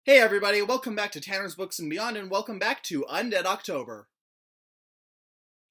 Hey everybody, welcome back to Tanner's Books and Beyond, and welcome back to Undead October.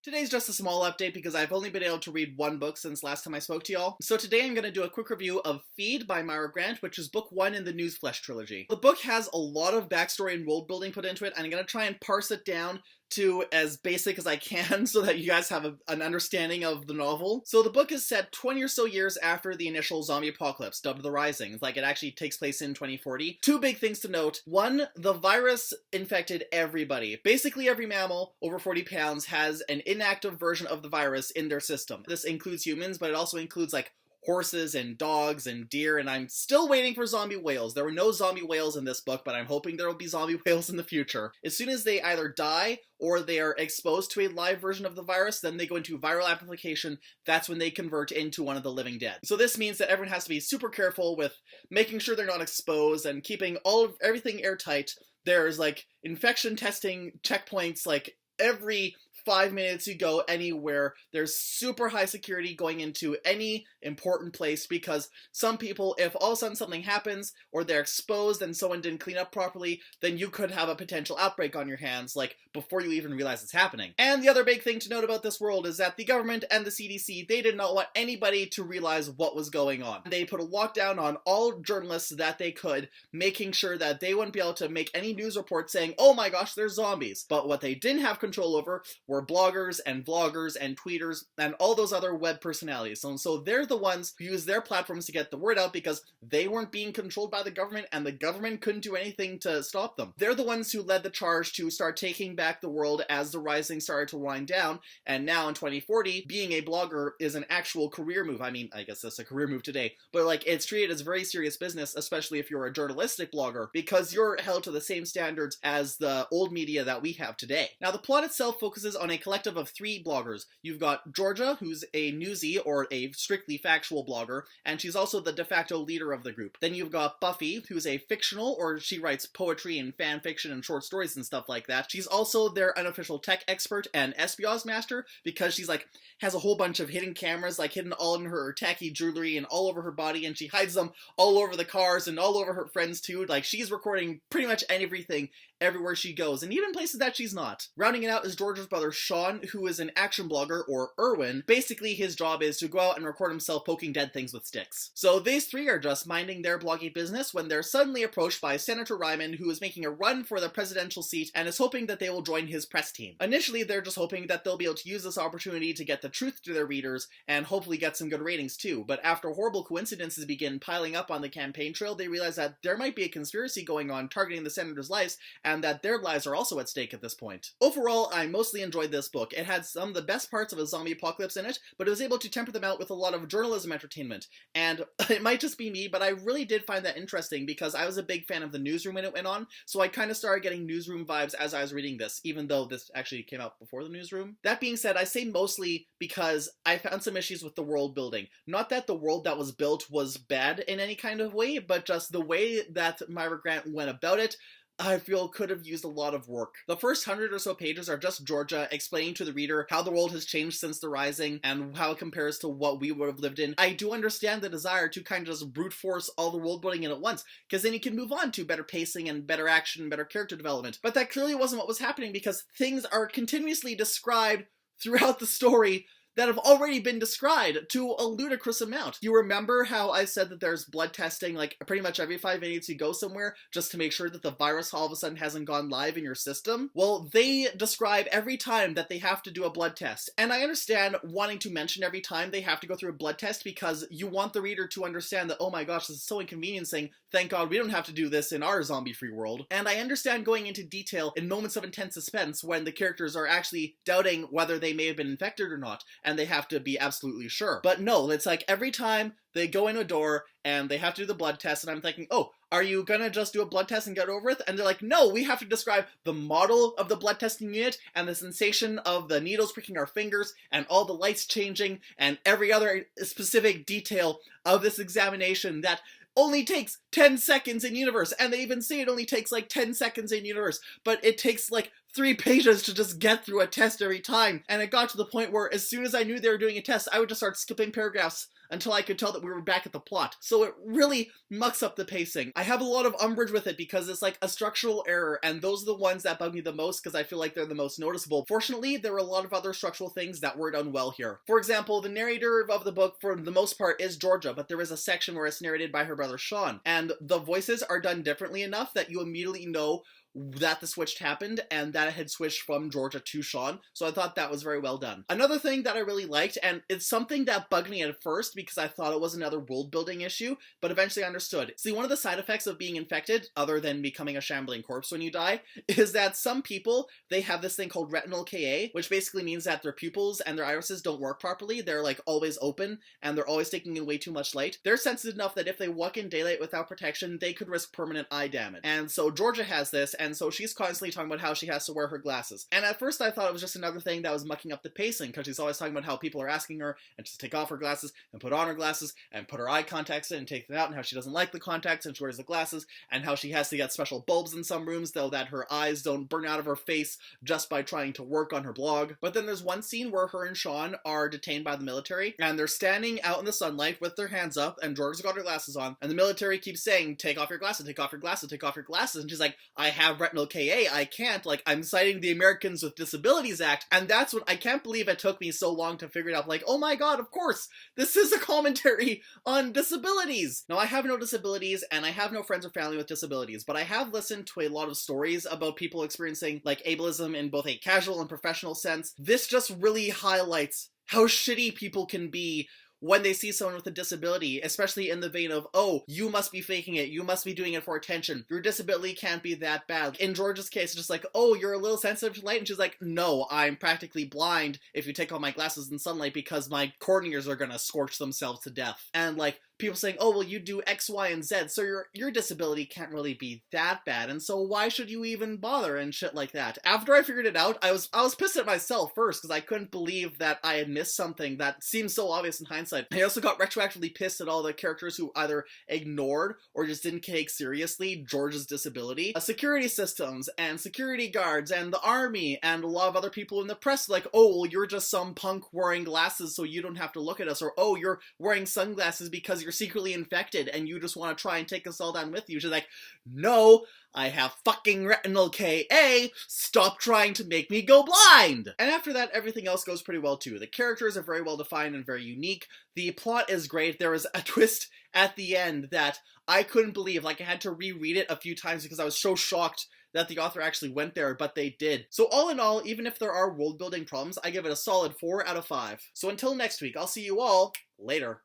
Today's just a small update because I've only been able to read one book since last time I spoke to y'all. So today I'm going to do a quick review of Feed by Mira Grant, which is book 1 in the Newsflesh trilogy. The book has a lot of backstory and world building put into it, and I'm going to try and parse it down to as basic as I can so that you guys have an understanding of the novel. So the book is set 20 or so years after the initial zombie apocalypse, dubbed The Rising. It's like it actually takes place in 2040. Two big things to note. One, the virus infected everybody. Basically every mammal over 40 pounds has an inactive version of the virus in their system. This includes humans, but it also includes like horses and dogs and deer, and I'm still waiting for zombie whales. There were no zombie whales in this book, but I'm hoping there will be zombie whales in the future. As soon as they either die or they are exposed to a live version of the virus, then they go into viral amplification. That's when they convert into one of the living dead. So this means that everyone has to be super careful with making sure they're not exposed and keeping everything airtight. There's like infection testing checkpoints like every 5 minutes you go anywhere. There's super high security going into any important place because some people, if all of a sudden something happens or they're exposed and someone didn't clean up properly, then you could have a potential outbreak on your hands, like before you even realize it's happening. And the other big thing to note about this world is that the government and the CDC, they did not want anybody to realize what was going on. They put a lockdown on all journalists that they could, making sure that they wouldn't be able to make any news report saying, oh my gosh, there's zombies. But what they didn't have control over were bloggers and vloggers and tweeters and all those other web personalities. So they're the ones who use their platforms to get the word out because they weren't being controlled by the government and the government couldn't do anything to stop them. They're the ones who led the charge to start taking back the world as the Rising started to wind down, and now in 2040, being a blogger is an actual career move. I mean, I guess that's a career move today, but like it's treated as very serious business, especially if you're a journalistic blogger, because you're held to the same standards as the old media that we have today. Now, the plot itself focuses on a collective of 3 bloggers. You've got Georgia, who's a newsie or a strictly factual blogger, and she's also the de facto leader of the group. Then you've got Buffy, who's a fictional, or she writes poetry and fan fiction and short stories and stuff like that. She's also their unofficial tech expert and espionage master because she's like has a whole bunch of hidden cameras like hidden all in her tacky jewelry and all over her body, and she hides them all over the cars and all over her friends too. Like she's recording pretty much everything everywhere she goes, and even places that she's not. Rounding it out is George's brother Sean, who is an action blogger, or Irwin. Basically, his job is to go out and record himself poking dead things with sticks. So these 3 are just minding their blogging business when they're suddenly approached by Senator Ryman, who is making a run for the presidential seat and is hoping that they will join his press team. Initially, they're just hoping that they'll be able to use this opportunity to get the truth to their readers and hopefully get some good ratings too. But after horrible coincidences begin piling up on the campaign trail, they realize that there might be a conspiracy going on targeting the senator's lives, and that their lives are also at stake at this point. Overall, I mostly enjoyed this book. It had some of the best parts of a zombie apocalypse in it, but it was able to temper them out with a lot of journalism entertainment. And it might just be me, but I really did find that interesting because I was a big fan of the Newsroom when it went on, so I kind of started getting Newsroom vibes as I was reading this, even though this actually came out before the Newsroom. That being said, I say mostly because I found some issues with the world building. Not that the world that was built was bad in any kind of way, but just the way that Mira Grant went about it, I feel could have used a lot of work. The first 100 or so pages are just Georgia explaining to the reader how the world has changed since the Rising and how it compares to what we would have lived in. I do understand the desire to kind of just brute force all the world building in at once, because then you can move on to better pacing and better action and better character development. But that clearly wasn't what was happening because things are continuously described throughout the story that have already been described to a ludicrous amount. You remember how I said that there's blood testing like pretty much every 5 minutes you go somewhere just to make sure that the virus all of a sudden hasn't gone live in your system? Well, they describe every time that they have to do a blood test. And I understand wanting to mention every time they have to go through a blood test because you want the reader to understand that, oh my gosh, this is so inconveniencing. Thank God we don't have to do this in our zombie-free world. And I understand going into detail in moments of intense suspense when the characters are actually doubting whether they may have been infected or not, and they have to be absolutely sure. But no, it's like every time they go in a door and they have to do the blood test, and I'm thinking, oh, are you gonna just do a blood test and get over it? And they're like, no, we have to describe the model of the blood testing unit and the sensation of the needles pricking our fingers and all the lights changing and every other specific detail of this examination that only takes 10 seconds in universe, and they even say it only takes like 10 seconds in universe, but it takes like 3 pages to just get through a test every time. And it got to the point where as soon as I knew they were doing a test, I would just start skipping paragraphs until I could tell that we were back at the plot. So it really mucks up the pacing. I have a lot of umbrage with it because it's like a structural error, and those are the ones that bug me the most because I feel like they're the most noticeable. Fortunately, there are a lot of other structural things that were done well here. For example, the narrator of the book for the most part is Georgia, but there is a section where it's narrated by her brother Sean, and the voices are done differently enough that you immediately know that the switch happened and that it had switched from Georgia to Sean, so I thought that was very well done. Another thing that I really liked, and it's something that bugged me at first because I thought it was another world building issue, but eventually I understood. See, one of the side effects of being infected, other than becoming a shambling corpse when you die, is that some people, they have this thing called retinal Ka, which basically means that their pupils and their irises don't work properly. They're like always open and they're always taking in way too much light. They're sensitive enough that if they walk in daylight without protection, they could risk permanent eye damage. And so Georgia has this, and so she's constantly talking about how she has to wear her glasses. And at first I thought it was just another thing that was mucking up the pacing, because she's always talking about how people are asking her and to take off her glasses and put on her glasses and put her eye contacts in and take them out, and how she doesn't like the contacts and she wears the glasses, and how she has to get special bulbs in some rooms though that her eyes don't burn out of her face just by trying to work on her blog. But then there's one scene where her and Sean are detained by the military, and they're standing out in the sunlight with their hands up, and Georgia's got her glasses on, and the military keeps saying, take off your glasses, take off your glasses, take off your glasses, and she's like, I have retinal Ka, I can't, like, I'm citing the Americans with Disabilities Act, and that's what, I can't believe it took me so long to figure it out, like, oh my god, of course, this is a commentary on disabilities! Now, I have no disabilities, and I have no friends or family with disabilities, but I have listened to a lot of stories about people experiencing, like, ableism in both a casual and professional sense. This just really highlights how shitty people can be when they see someone with a disability, especially in the vein of, oh, you must be faking it, you must be doing it for attention, your disability can't be that bad. In George's case, it's just like, oh, you're a little sensitive to light, and she's like, no, I'm practically blind if you take off my glasses in sunlight because my corneas are gonna scorch themselves to death. And like, people saying, oh, well, you do X, Y, and Z, so your disability can't really be that bad, and so why should you even bother, and shit like that. After I figured it out, I was pissed at myself first, because I couldn't believe that I had missed something that seemed so obvious in hindsight. I also got retroactively pissed at all the characters who either ignored or just didn't take seriously George's disability. Security systems, and security guards, and the army, and a lot of other people in the press, like, oh, well, you're just some punk wearing glasses so you don't have to look at us, or, oh, you're wearing sunglasses because you're secretly infected and you just want to try and take us all down with you. She's like, no, I have fucking retinal Ka, stop trying to make me go blind! And after that, everything else goes pretty well too. The characters are very well defined and very unique. The plot is great. There is a twist at the end that I couldn't believe. Like, I had to reread it a few times because I was so shocked that the author actually went there, but they did. So all in all, even if there are world-building problems, I give it a solid 4 out of 5. So until next week, I'll see you all later.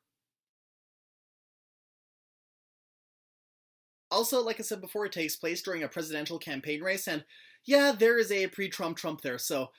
Also, like I said before, it takes place during a presidential campaign race, and yeah, there is a pre-Trump Trump there, so...